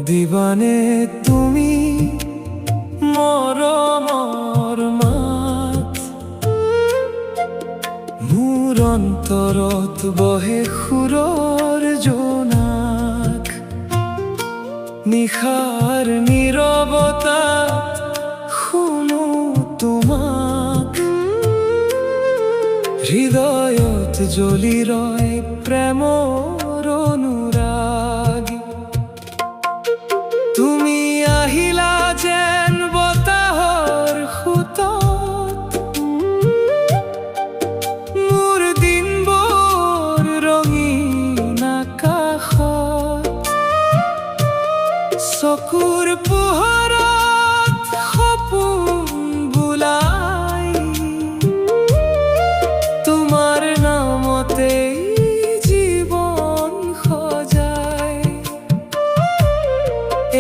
দিবানে তুমি মরমৰ মাত মোৰ অন্তৰত বহে সুৰৰ জোনাক নিশাৰ নীৰৱতাত শুনো তোমাক হৃদয়ত জ্বলি ৰয় প্ৰেমৰ অনুৰাগ তুমি আহিলা যেন বতাহৰ সুতত মোৰ দিনবোৰ ৰঙীন আকাশত চকুৰ পোহৰত সপোন বুলাই তোমাৰ নামতে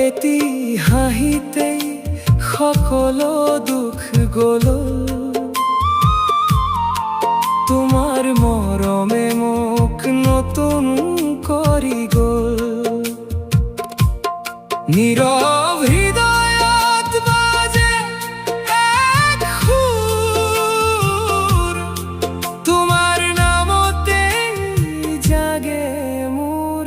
এটি হাঁহিতেই সকলো দুখ গ'ল তোমাৰ মৰমে মোক নতুন কৰি গ'ল নীৰৱ হৃদয়ত বাজে এক সুৰ তোমাৰ নামতে জাগে মোৰ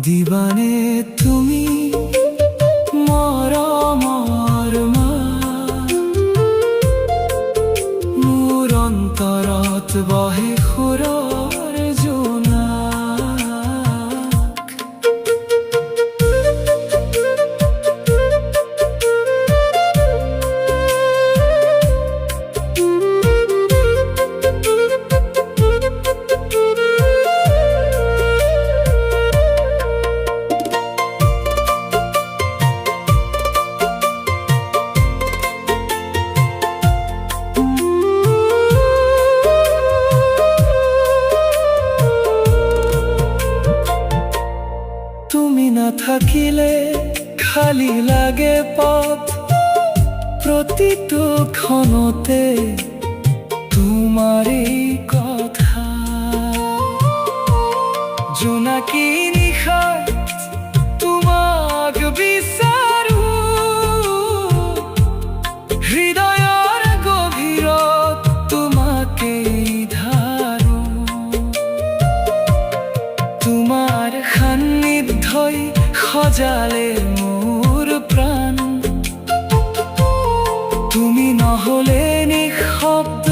দিবানে তুমি মৰমৰ মাত মোৰ অন্তৰত বহে সুৰৰ জোনাক তুমি নাথাকিলে খালি লাগে পথ প্ৰতিটো ক্ষণতে তোমাৰেই কথা জোনাকী নিশাত তোমাক বিচাৰো হৃদয়ৰ গভীৰত তোমাকেই ধাৰো তোমাৰ সান্নিধ্যই সজালে মোৰ প্ৰাণ তুমি নহ'লে নিঃশব্দ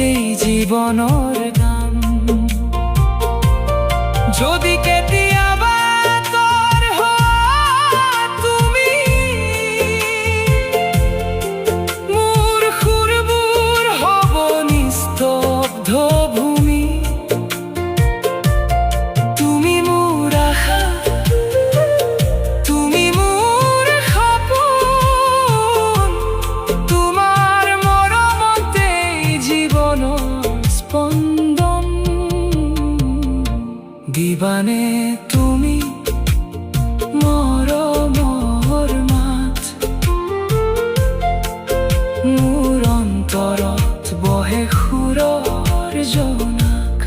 এই জীৱনৰ গান যদি কেতিয়াবা তোৰ হোৱা তুমি মোৰ সুৰবোৰ হ'ব নিস্তব্ধ ভূমি তুমি মোৰ আশা তুমি মোৰ সপোন তোমাৰ মৰমতে জীৱনৰ স্পন্দন দিবানে তুমি মৰমৰ মাত মোৰ অন্তৰত বহে সুৰৰ জোনাক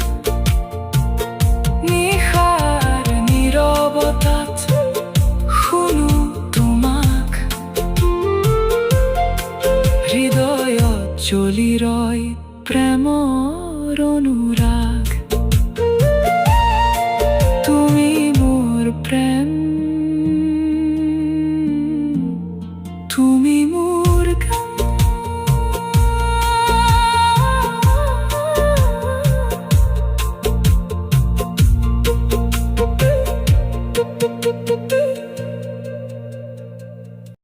নিশাৰ নীৰৱতাত শুনো তোমাক হৃদয়ত জ্বলি ৰয় প্ৰেমৰ অনুৰাগ তুমি মোৰ প্ৰেম